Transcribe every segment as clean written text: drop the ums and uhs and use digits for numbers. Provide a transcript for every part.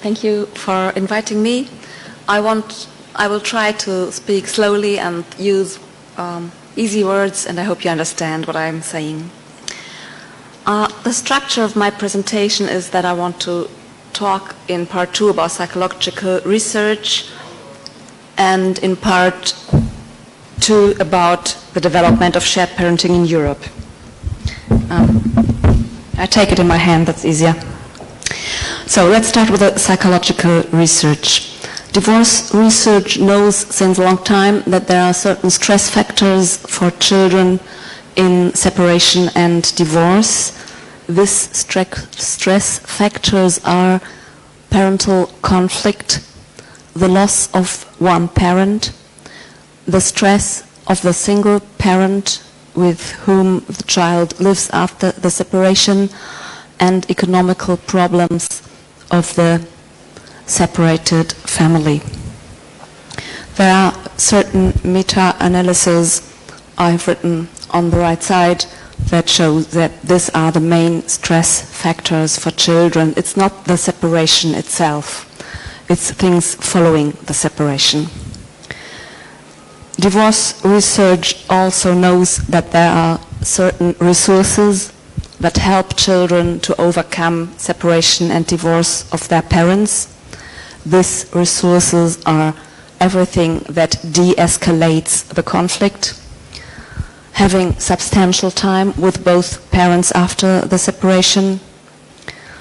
Thank you for inviting me. I will try to speak slowly and use easy words, and I hope you understand what I'm saying. The structure of my presentation is that I want to talk in part 2 about psychological research, and in part 2 about the development of shared parenting in Europe. I take it in my hand, that's easier. So let's start with the psychological research. Divorce research knows since a long time that there are certain stress factors for children in separation and divorce. These stress factors are parental conflict, the loss of one parent, the stress of the single parent with whom the child lives after the separation, and economical problems of the separated family. There are certain meta-analyses I've written on the right side that show that these are the main stress factors for children. It's not the separation itself, it's things following the separation. Divorce research also knows that there are certain resources that help children to overcome separation and divorce of their parents. These resources are everything that de-escalates the conflict, having substantial time with both parents after the separation,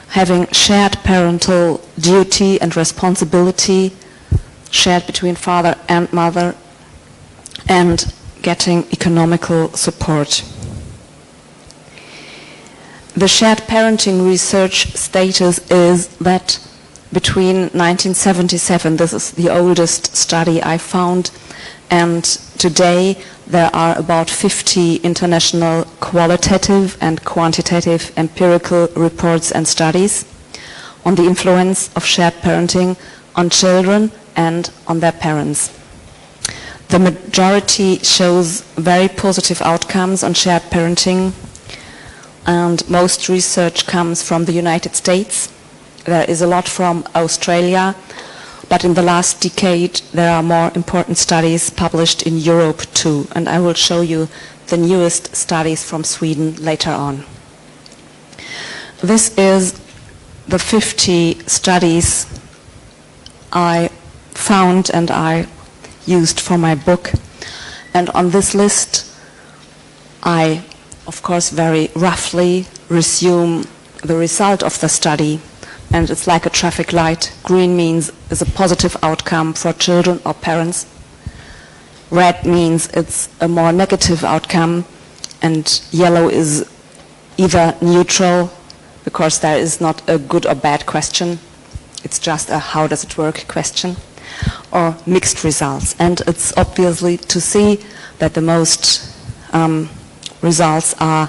having shared parental duty and responsibility, shared between father and mother, and getting economical support. The shared parenting research status is that between 1977, this is the oldest study I found, and today there are about 50 international qualitative and quantitative empirical reports and studies on the influence of shared parenting on children and on their parents. The majority shows very positive outcomes on shared parenting, and most research comes from the United States. There is a lot from Australia, but in the last decade there are more important studies published in Europe too, and I will show you the newest studies from Sweden later on. This is the 50 studies I found and I used for my book, and on this list I, of course, very roughly resume the result of the study, and it's like a traffic light. Green means is a positive outcome for children or parents. Red means it's a more negative outcome, and yellow is either neutral, because there is not a good or bad question. It's just a how does it work question, or mixed results. And it's obviously to see that the most results are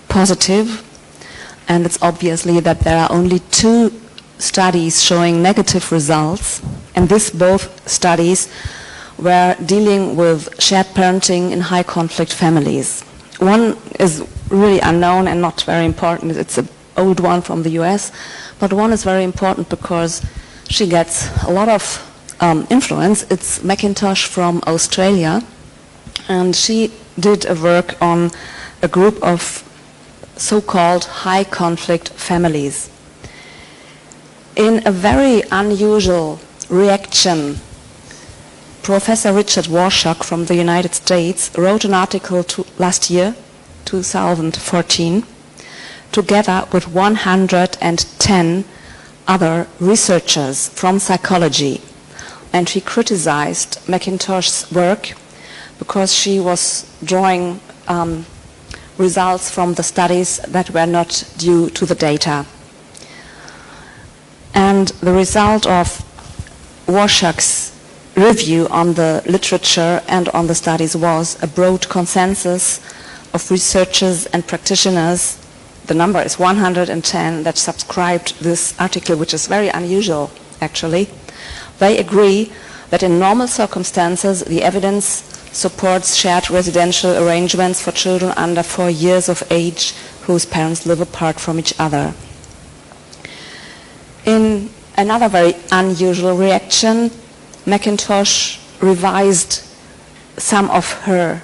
positive, and it's obviously that there are only 2 studies showing negative results, and these both studies were dealing with shared parenting in high conflict families. One is really unknown and not very important. It's an old one from the US, but one is very important because she gets a lot of influence. It's McIntosh from Australia, and she did a work on a group of so-called high conflict families. In a very unusual reaction, Professor Richard Warshak from the United States wrote an article last year, 2014, together with 110 other researchers from psychology, and he criticized McIntosh's work because she was drawing results from the studies that were not due to the data. And the result of Warshak's review on the literature and on the studies was a broad consensus of researchers and practitioners. The number is 110 that subscribed this article, which is very unusual actually. They agree that in normal circumstances the evidence supports shared residential arrangements for children under 4 years of age whose parents live apart from each other. In another very unusual reaction. McIntosh revised some of her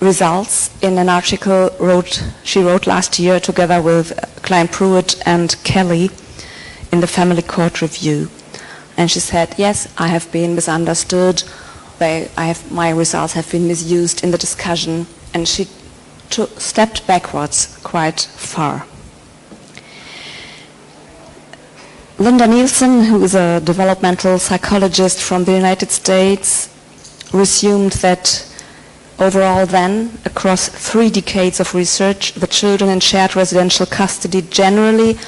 results in an article she wrote last year together with Klein Pruitt and Kelly in the Family Court Review. And she said, yes, I have been misunderstood, my results have been misused in the discussion, and she stepped backwards quite far. Linda Nielsen, who is a developmental psychologist from the United States, resumed that overall then, across 3 decades of research, the children in shared residential custody generally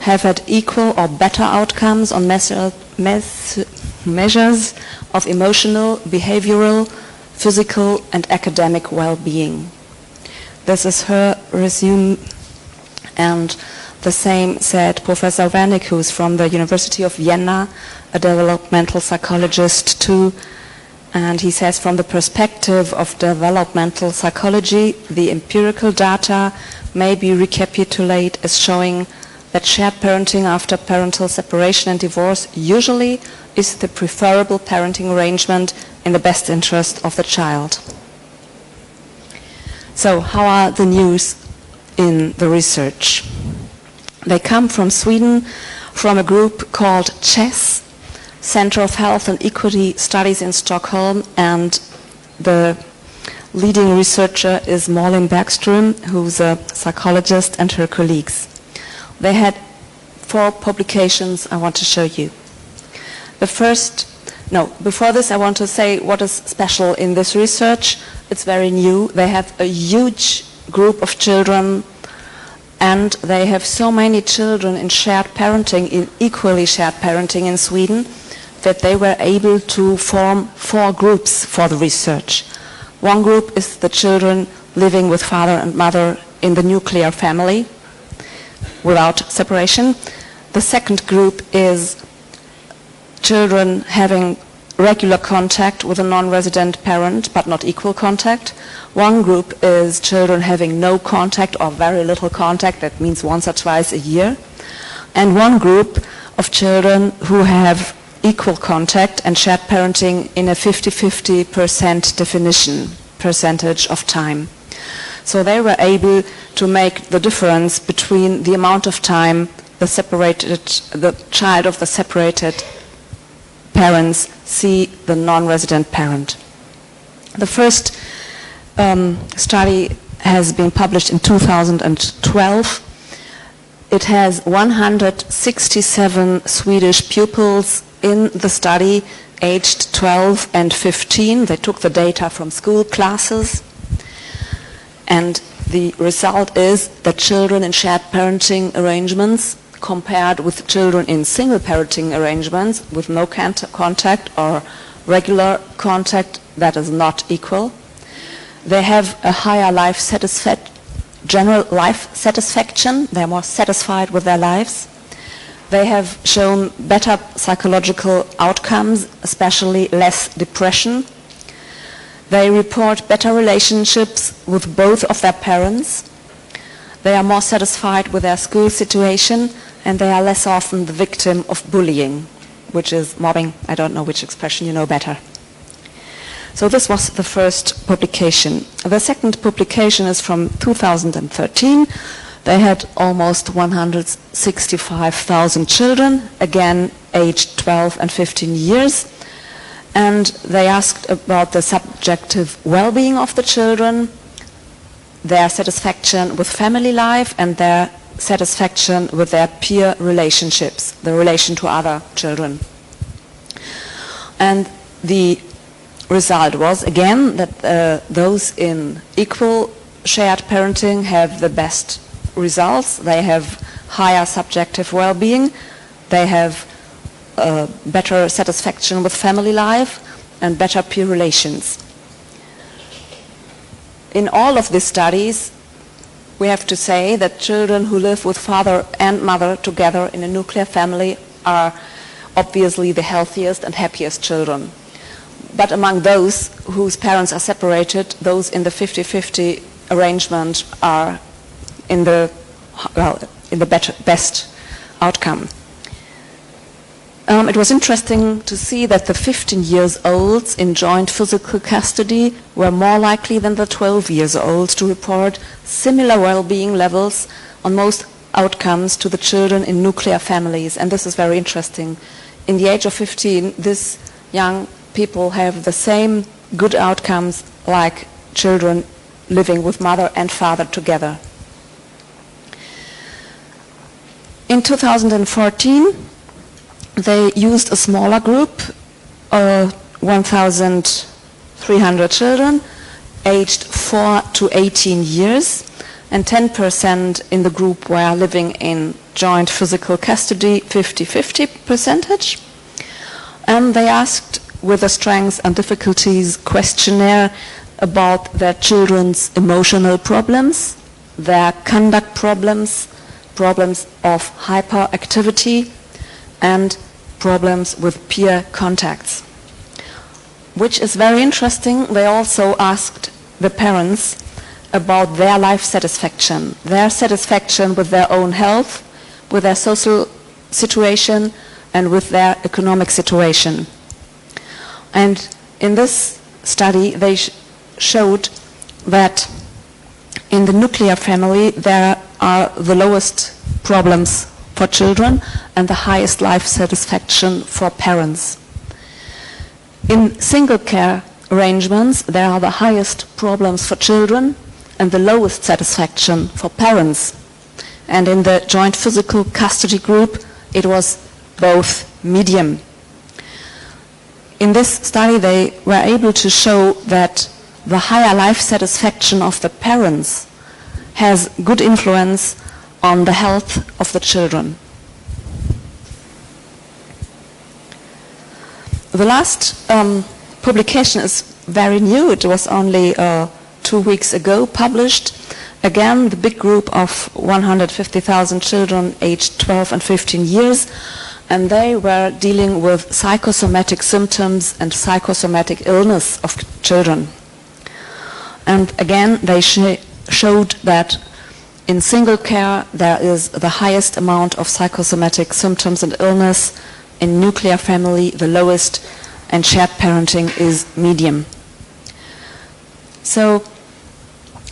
have had equal or better outcomes on measures of emotional, behavioral, physical, and academic well-being. This is her resume, and the same said Professor Wernick, who's from the University of Vienna, a developmental psychologist too, and he says, from the perspective of developmental psychology, the empirical data may be recapitulated as showing that shared parenting after parental separation and divorce usually is the preferable parenting arrangement in the best interest of the child. So, how are the news in the research? They come from Sweden, from a group called CHESS, Center of Health and Equity Studies in Stockholm, and the leading researcher is Malin Bergström, who's a psychologist, and her colleagues. They had 4 publications I want to show you. Before this I want to say what is special in this research. It's very new. They have a huge group of children, and they have so many children in shared parenting, in equally shared parenting in Sweden, that they were able to form 4 groups for the research. One group is the children living with father and mother in the nuclear family without separation. The second group is children having regular contact with a non-resident parent but not equal contact. One group is children having no contact or very little contact, that means once or twice a year. And one group of children who have equal contact and shared parenting in a 50-50% definition, percentage of time. So they were able to make the difference between the amount of time the child of the separated parents see the non-resident parent. The first study has been published in 2012. It has 167 Swedish pupils in the study, aged 12 and 15. They took the data from school classes. And the result is that children in shared parenting arrangements compared with children in single parenting arrangements with no contact or regular contact that is not equal. They have a higher general life satisfaction. They're more satisfied with their lives. They have shown better psychological outcomes, especially less depression. They report better relationships with both of their parents. They are more satisfied with their school situation, and they are less often the victim of bullying, which is mobbing. I don't know which expression you know better. So this was the first publication. The second publication is from 2013. They had almost 165,000 children, again aged 12 and 15 years. And they asked about the subjective well-being of the children, their satisfaction with family life, and their satisfaction with their peer relationships, the relation to other children. And the result was, again, that those in equal shared parenting have the best results. They have higher subjective well-being. They have better satisfaction with family life and better peer relations. In all of these studies, we have to say that children who live with father and mother together in a nuclear family are obviously the healthiest and happiest children. But among those whose parents are separated, those in the 50-50 arrangement are in the best outcome. It was interesting to see that the 15-year-olds in joint physical custody were more likely than the 12-year-olds to report similar well-being levels on most outcomes to the children in nuclear families. And this is very interesting. In the age of 15, these young people have the same good outcomes like children living with mother and father together. In 2014, they used a smaller group, 1,300 children, aged 4 to 18 years, and 10% in the group were living in joint physical custody, 50-50 percentage. And they asked with a strengths and difficulties questionnaire about their children's emotional problems, their conduct problems, problems of hyperactivity, and problems with peer contacts. Which is very interesting. They also asked the parents about their life satisfaction with their own health, with their social situation, and with their economic situation. And in this study, they showed that in the nuclear family, there are the lowest problems for children and the highest life satisfaction for parents. In single care arrangements, there are the highest problems for children and the lowest satisfaction for parents. And in the joint physical custody group, it was both medium. In this study, they were able to show that the higher life satisfaction of the parents has good influence on the health of the children. The last publication is very new. It was only 2 weeks ago published. Again, the big group of 150,000 children aged 12 and 15 years, and they were dealing with psychosomatic symptoms and psychosomatic illness of children. And again, they showed that in single care there is the highest amount of psychosomatic symptoms and illness. In nuclear family, the lowest, and shared parenting is medium. So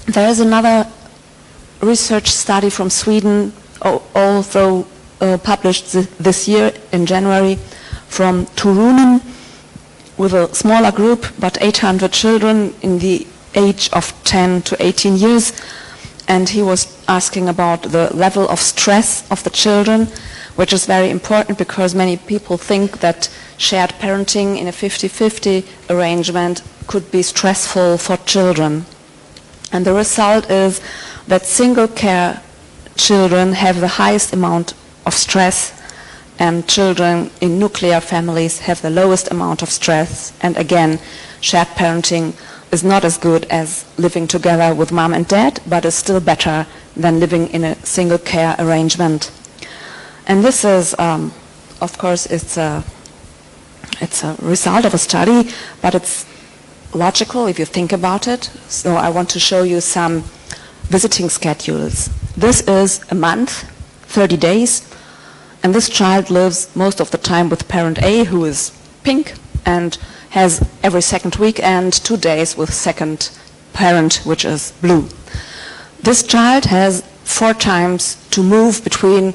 there is another research study from Sweden, also published this year in January, from Turunen, with a smaller group, but 800 children in the age of 10 to 18 years. And he was asking about the level of stress of the children, which is very important because many people think that shared parenting in a 50-50 arrangement could be stressful for children. And the result is that single care children have the highest amount of stress, and children in nuclear families have the lowest amount of stress. And again, shared parenting is not as good as living together with mom and dad, but is still better than living in a single care arrangement. And this is, of course, it's a result of a study, but it's logical if you think about it. So I want to show you some visiting schedules. This is a month, 30 days, and this child lives most of the time with parent A, who is pink, and has every second weekend 2 days with second parent, which is blue. This child has 4 times to move between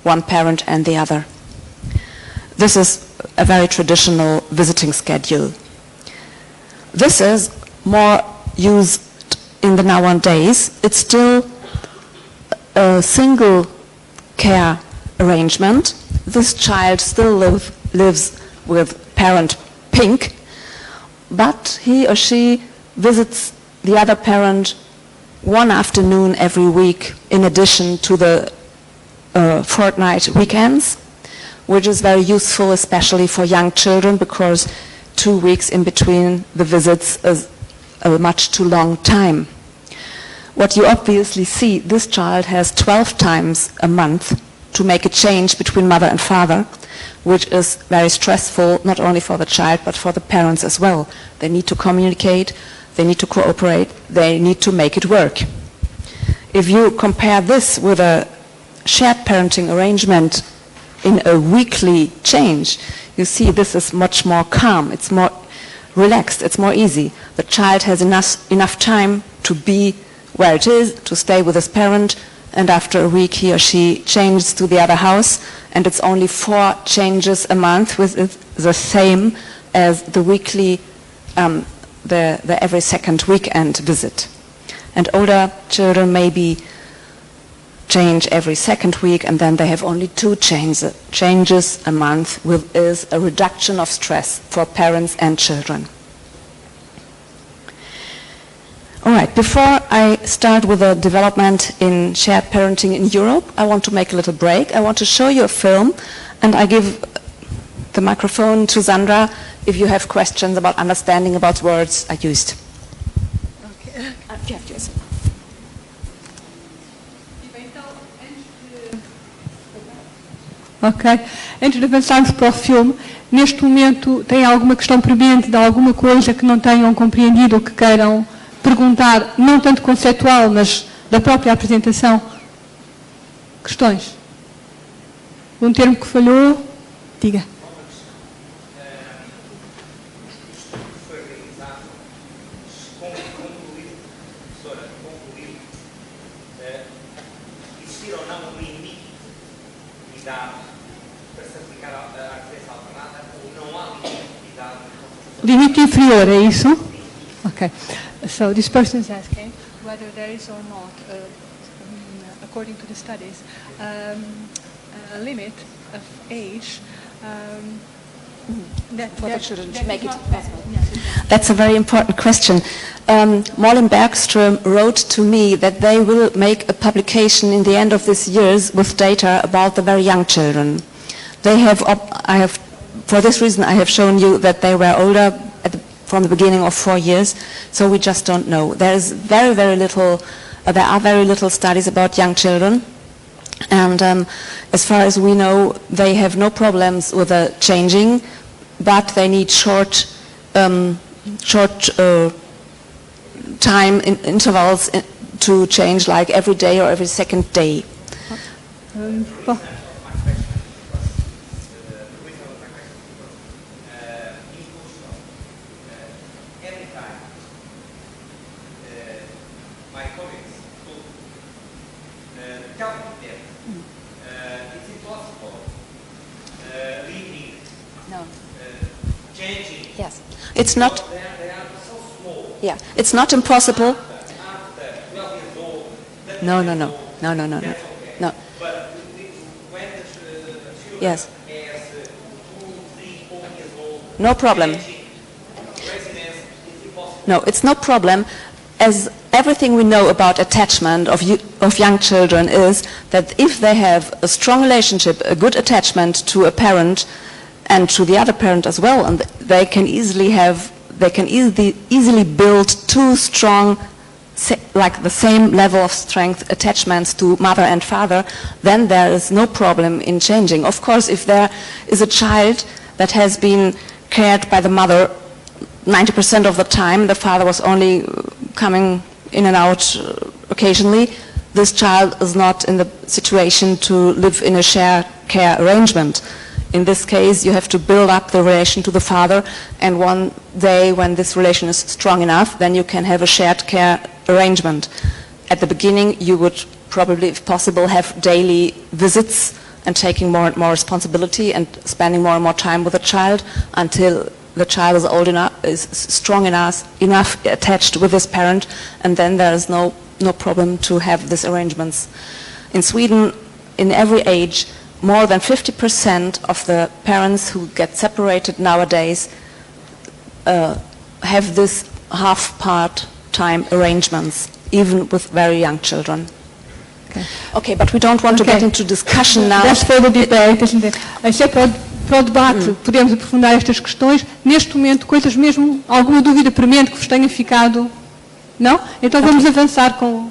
one parent and the other. This is a very traditional visiting schedule. This is more used in the nowadays. It's still a single care arrangement. This child still lives with parent pink, but he or she visits the other parent one afternoon every week in addition to the fortnight weekends, which is very useful especially for young children because 2 weeks in between the visits is a much too long time. What you obviously see, this child has 12 times a month to make a change between mother and father, which is very stressful not only for the child but for the parents as well. They need to communicate, they need to cooperate, they need to make it work. If you compare this with a shared parenting arrangement in a weekly change, you see this is much more calm, it's more relaxed, it's more easy. The child has enough time to be where it is, to stay with his parent, and after a week he or she changes to the other house, and it's only 4 changes a month, which is the same as the weekly, the every second weekend visit. And older children maybe change every second week, and then they have only 2 changes a month, which is a reduction of stress for parents and children. All right, before I start with the development in shared parenting in Europe, I want to make a little break. I want to show you a film, and I give the microphone to Sandra if you have questions about understanding about words I used. Okay. Yes. Ok. Antes de avançarmos para o filme, neste momento tem alguma questão premente de alguma coisa que não tenham compreendido ou que queiram perguntar, não tanto conceitual, mas da própria apresentação? Questões? Um termo que falhou? Diga. Existir ou não um limite de idade para se aplicar à residência alternada ou não há limite de idade? Limite inferior, é isso? Ok. So this person is asking whether there is or not, according to the studies, a limit of age That's a very important question. Malin Bergström wrote to me that they will make a publication in the end of this year with data about the very young children. They have, for this reason, I have shown you that they were older from the beginning of 4 years, so we just don't know. There is very, very little. There are very little studies about young children. And as far as we know, they have no problems with changing, but they need short time intervals to change, like every day or every second day. Yes, it's not. Yeah, it's not impossible. No. Yes. No problem. No, it's no problem. As everything we know about attachment of young children is that if they have a strong relationship, a good attachment to a parent and to the other parent as well, and they can easily build 2 strong, like the same level of strength attachments to mother and father, then there is no problem in changing. Of course, if there is a child that has been cared by the mother 90% of the time, the father was only coming in and out occasionally, this child is not in the situation to live in a shared care arrangement. In this case, you have to build up the relation to the father, and one day when this relation is strong enough, then you can have a shared care arrangement. At the beginning, you would probably, if possible, have daily visits and taking more and more responsibility and spending more and more time with the child until the child is old enough, is strong enough attached with his parent, and then there is no problem to have these arrangements. In Sweden, in every age, more than 50% of the parents who get separated nowadays have this half-part-time arrangements, even with very young children. Okay, but we don't want to get into discussion now. That's for the debate, isn't it? Isso é para o debate, podemos aprofundar estas questões. Neste momento, coisas mesmo, alguma dúvida premente que vos tenha ficado? Não? Então vamos avançar com...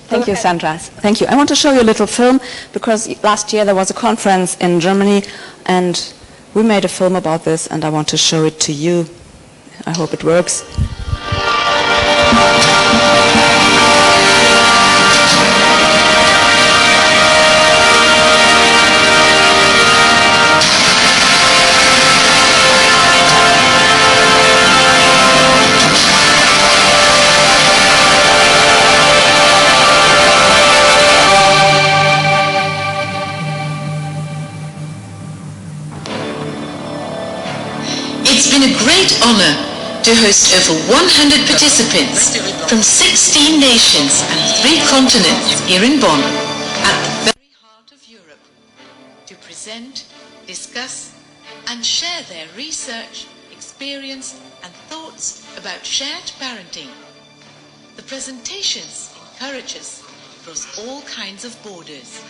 Thank you, Sandra. Thank you. I want to show you a little film because last year there was a conference in Germany and we made a film about this and I want to show it to you. I hope it works. been a great honor to host over 100 participants from 16 nations and 3 continents here in Bonn, at the very heart of Europe, to present, discuss, and share their research, experience, and thoughts about shared parenting. The presentations encourage us across all kinds of borders.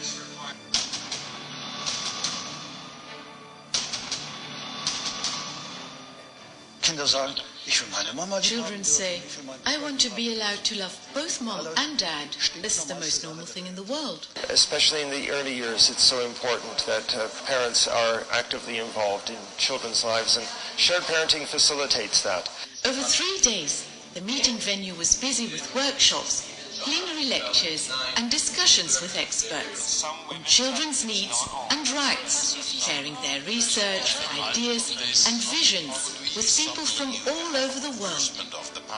Children say, I want to be allowed to love both mom and dad. This is the most normal thing in the world. Especially in the early years, it's so important that parents are actively involved in children's lives, and shared parenting facilitates that. Over 3 days, the meeting venue was busy with workshops, plenary lectures, and discussions with experts on children's needs and rights, sharing their research, ideas, and visions with people from all over the world,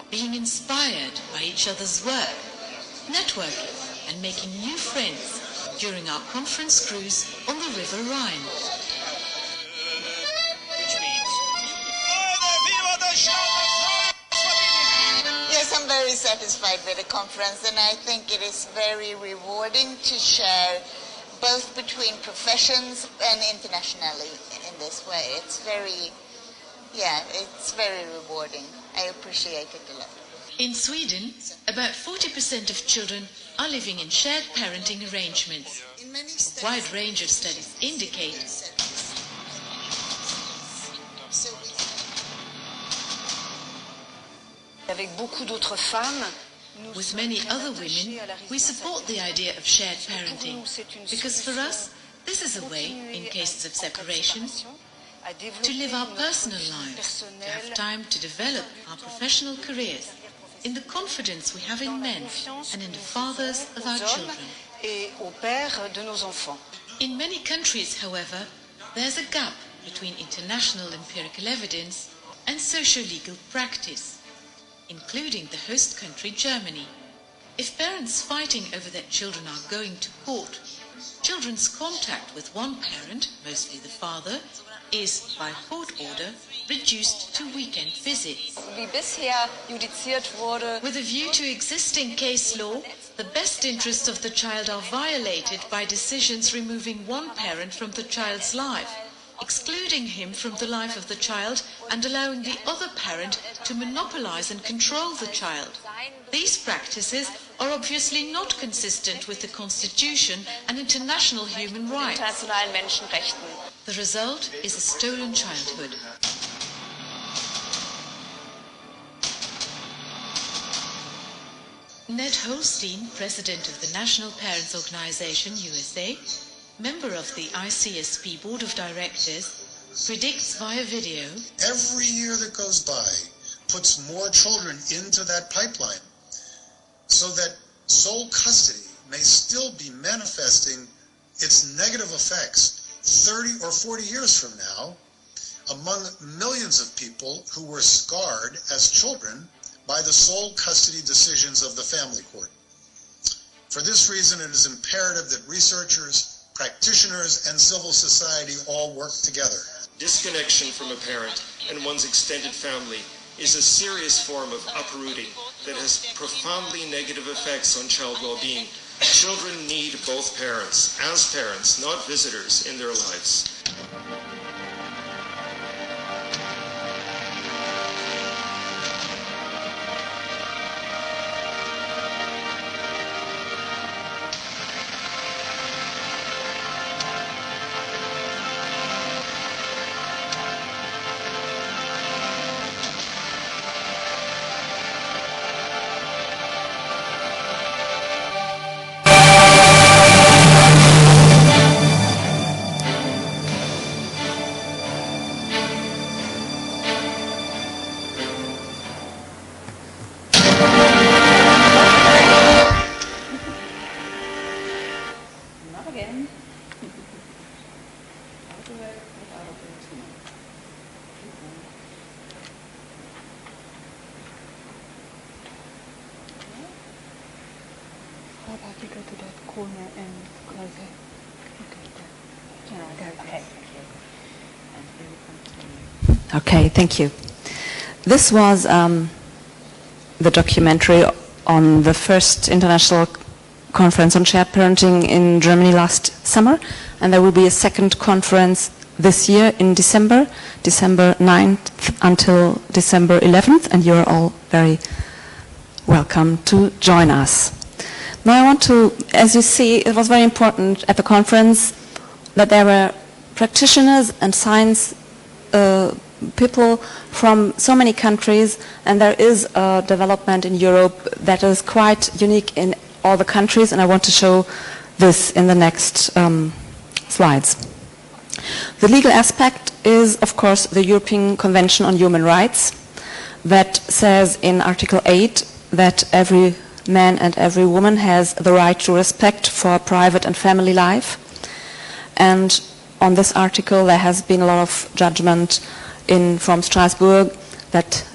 being inspired by each other's work, networking, and making new friends during our conference cruise on the River Rhine. Yes, I'm very satisfied with the conference, and I think it is very rewarding to share both between professions and internationally in this way. It's very rewarding. I appreciate it a lot. In Sweden, about 40% of children are living in shared parenting arrangements. A wide range of studies indicate with many other women, we support the idea of shared parenting, because for us, this is a way, in cases of separation, to live our personal lives, to have time to develop our professional careers, in the confidence we have in men and in the fathers of our children. In many countries, however, there's a gap between international empirical evidence and socio-legal practice, including the host country, Germany. If parents fighting over their children are going to court, children's contact with one parent, mostly the father, is, by court order, reduced to weekend visits. With a view to existing case law, the best interests of the child are violated by decisions removing one parent from the child's life, excluding him from the life of the child and allowing the other parent to monopolize and control the child. These practices are obviously not consistent with the Constitution and international human rights. The result is a stolen childhood. Ned Holstein, president of the National Parents Organization, USA, member of the ICSP Board of Directors, predicts via video, every year that goes by puts more children into that pipeline, so that sole custody may still be manifesting its negative effects 30 or 40 years from now among millions of people who were scarred as children by the sole custody decisions of the family court. For this reason, it is imperative that researchers, practitioners, and civil society all work together. Disconnection from a parent and one's extended family is a serious form of uprooting that has profoundly negative effects on child well-being. Children need both parents, as parents, not visitors, in their lives. How about you go to that corner and close it? Okay, there. Okay, thank you. Okay, thank you. This was the documentary on the first international conference on shared parenting in Germany last summer, and there will be a second conference this year in December 9th until December 11th, and you're all very welcome to join us. Now I want to, as you see, it was very important at the conference that there were practitioners and science people from so many countries, and there is a development in Europe that is quite unique in all the countries, and I want to show this in the next slides. The legal aspect is, of course, the European Convention on Human Rights that says in Article 8 that every man and every woman has the right to respect for private and family life. And on this article there has been a lot of judgment from Strasbourg that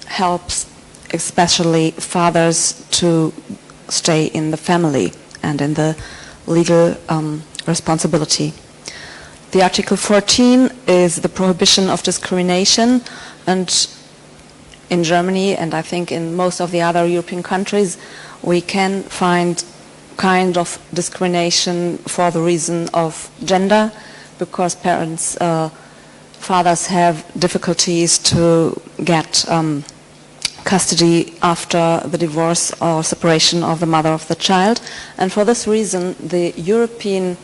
helps especially fathers to stay in the family and in the legal responsibility. The Article 14 is the prohibition of discrimination, and in Germany and I think in most of the other European countries we can find kind of discrimination for the reason of gender, because fathers have difficulties to get custody after the divorce or separation of the mother of the child, and for this reason the European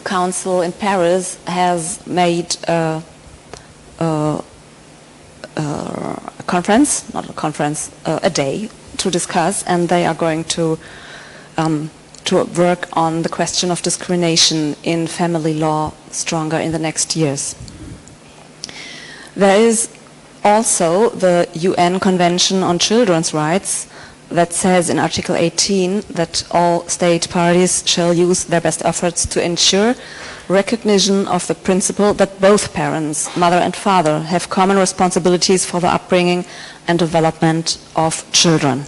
Council in Paris has made a day to discuss, and they are going to work on the question of discrimination in family law stronger in the next years. There is also the UN Convention on Children's Rights that says in Article 18 that all state parties shall use their best efforts to ensure recognition of the principle that both parents, mother and father, have common responsibilities for the upbringing and development of children.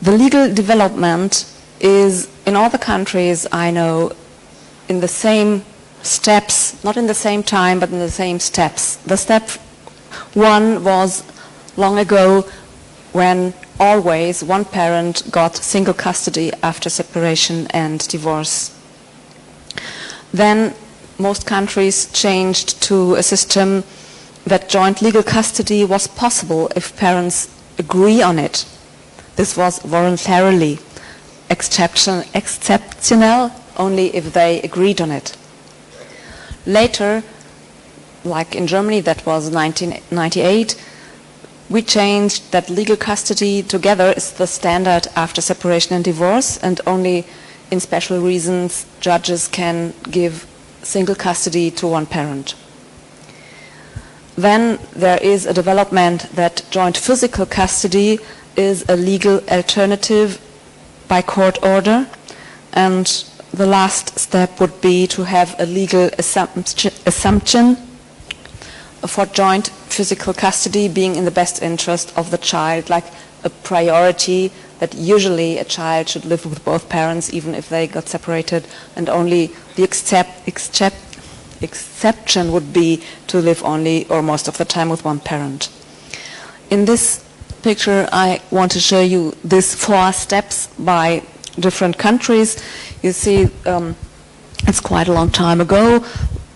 The legal development is, in all the countries I know, in the same steps, not in the same time, but in the same steps. The step one was long ago when always one parent got single custody after separation and divorce. Then most countries changed to a system that joint legal custody was possible if parents agree on it. This was voluntarily, exceptional only if they agreed on it. Later, like in Germany, that was 1998, we changed that legal custody together is the standard after separation and divorce, and only in special reasons judges can give single custody to one parent. Then there is a development that joint physical custody is a legal alternative by court order, and the last step would be to have a legal assumption for joint physical custody being in the best interest of the child, like a priority that usually a child should live with both parents even if they got separated, and only the exception would be to live only or most of the time with one parent. In this picture I want to show you these 4 steps by different countries. You see it's quite a long time ago.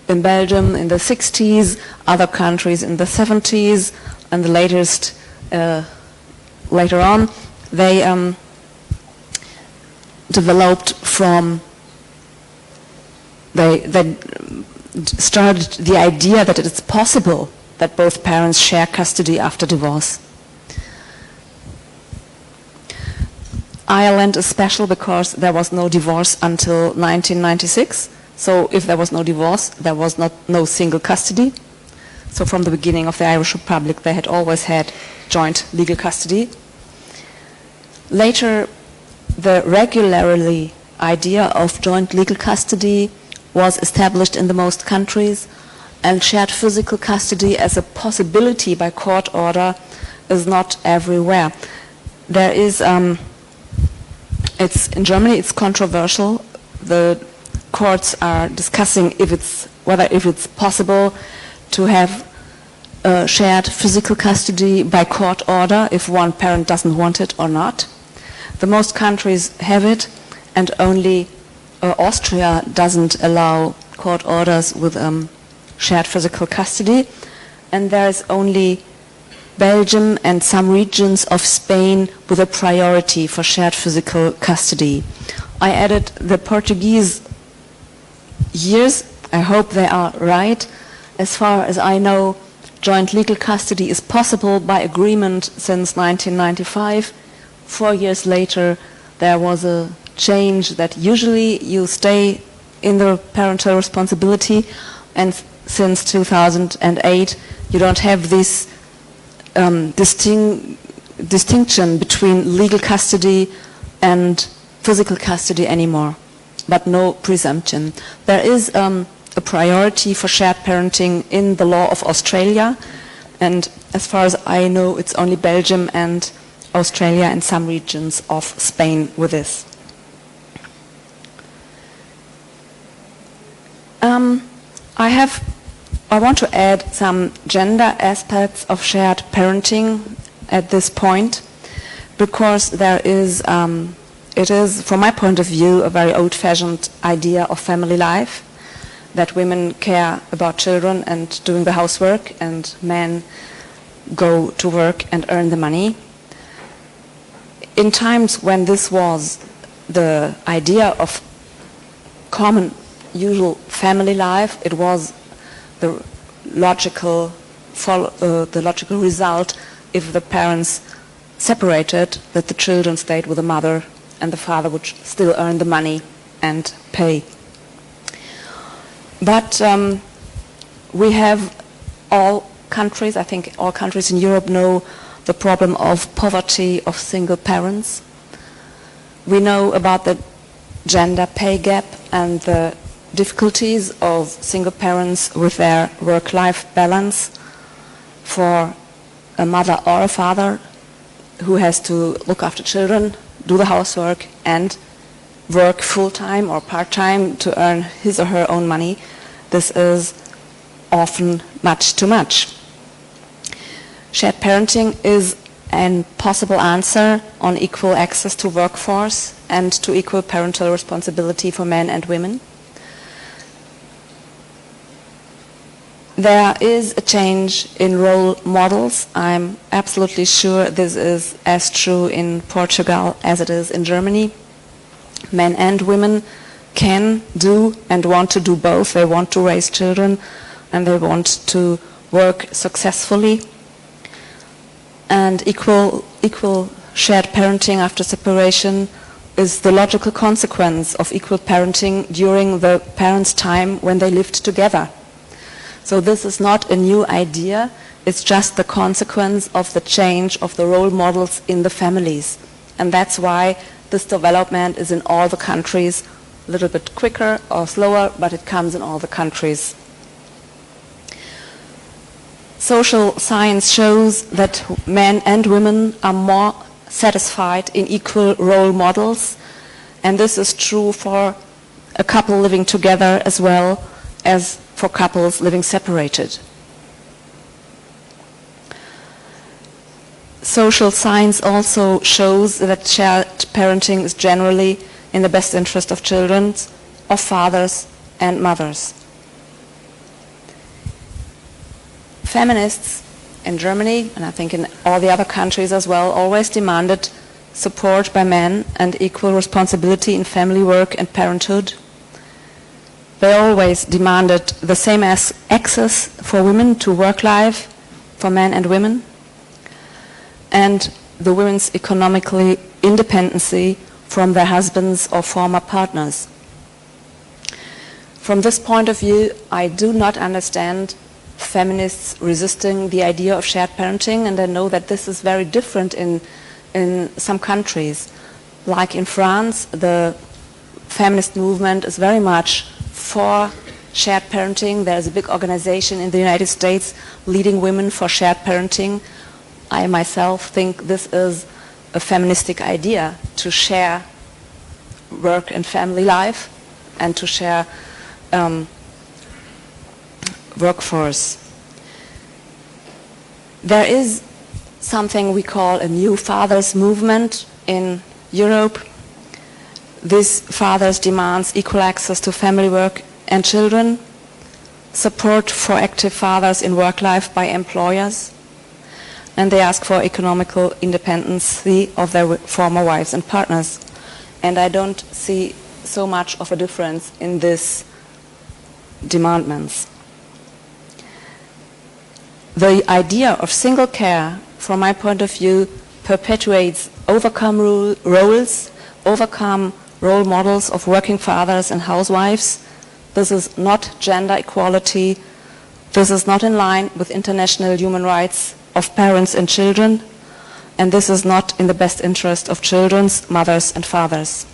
In Belgium in the 60s, other countries in the 70s, and the latest later on, they developed from, they started the idea that it is possible that both parents share custody after divorce. Ireland is special because there was no divorce until 1996. So if there was no divorce, there was no single custody. So from the beginning of the Irish Republic, they had always had joint legal custody. Later, the regularly idea of joint legal custody was established in the most countries, and shared physical custody as a possibility by court order is not everywhere. There is, in Germany it's controversial. The courts are discussing whether it's possible to have shared physical custody by court order if one parent doesn't want it or not. The most countries have it, and only Austria doesn't allow court orders with shared physical custody, and there is only Belgium and some regions of Spain with a priority for shared physical custody. I added the Portuguese years. I hope they are right. As far as I know, joint legal custody is possible by agreement since 1995. 4 years later, there was a change that usually you stay in the parental responsibility, and since 2008, you don't have this distinction between legal custody and physical custody anymore, but no presumption. There is a priority for shared parenting in the law of Australia, and as far as I know, it's only Belgium and Australia and some regions of Spain with this. I want to add some gender aspects of shared parenting at this point, because there is, it is, from my point of view, a very old-fashioned idea of family life, that women care about children and doing the housework, and men go to work and earn the money. In times when this was the idea of common, usual family life, it was the logical result if the parents separated, that the children stayed with the mother and the father would still earn the money and pay. But we have all countries, I think all countries in Europe know the problem of poverty of single parents. We know about the gender pay gap and the difficulties of single parents with their work-life balance. For a mother or a father who has to look after children, do the housework, and work full-time or part-time to earn his or her own money, this is often much too much. Shared parenting is a possible answer on equal access to workforce and to equal parental responsibility for men and women. There is a change in role models. I'm absolutely sure this is as true in Portugal as it is in Germany. Men and women can do and want to do both. They want to raise children and they want to work successfully. And equal shared parenting after separation is the logical consequence of equal parenting during the parents' time when they lived together. So this is not a new idea, it's just the consequence of the change of the role models in the families. And that's why this development is in all the countries, a little bit quicker or slower, but it comes in all the countries. Social science shows that men and women are more satisfied in equal role models, and this is true for a couple living together as well as for couples living separated. Social science also shows that shared parenting is generally in the best interest of children, of fathers and mothers. Feminists in Germany, and I think in all the other countries as well, always demanded support by men and equal responsibility in family work and parenthood. They always demanded the same as access for women to work life, for men and women, and the women's economically independency from their husbands or former partners. From this point of view, I do not understand feminists resisting the idea of shared parenting, and I know that this is very different in some countries. Like in France, the feminist movement is very much for shared parenting. There is a big organization in the United States leading women for shared parenting. I myself think this is a feministic idea, to share work and family life and to share workforce. There is something we call a new fathers movement in Europe. This fathers demands equal access to family work and children, support for active fathers in work life by employers, and they ask for economical independence of their former wives and partners. And I don't see so much of a difference in these demandments. The idea of single care, from my point of view, perpetuates overcome roles, overcome role models of working fathers and housewives. This is not gender equality. This is not in line with international human rights of parents and children. And this is not in the best interest of children's mothers and fathers.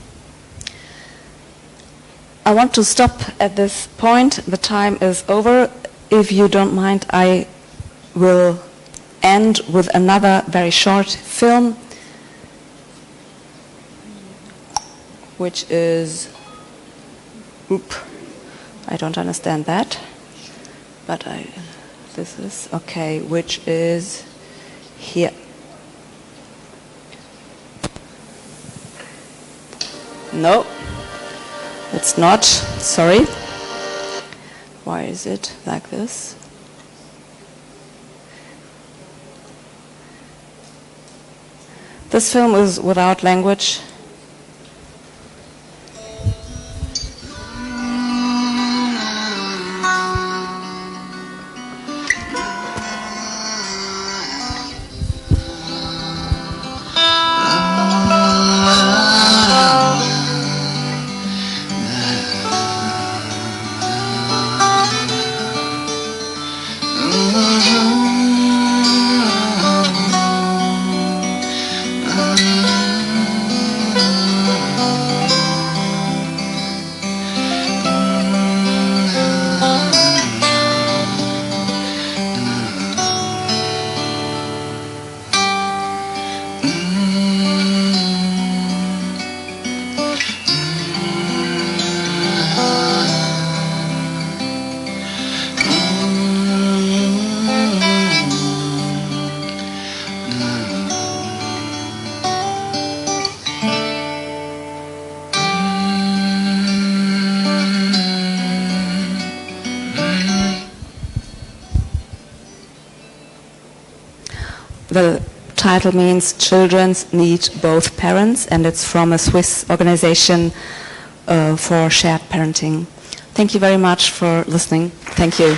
I want to stop at this point. The time is over. If you don't mind, I will end with another very short film, which is, I don't understand that, but this is, okay, which is here. No, it's not, sorry. Why is it like this? This film is without language. The title means Children Need Both Parents, and it's from a Swiss organization for shared parenting. Thank you very much for listening. Thank you.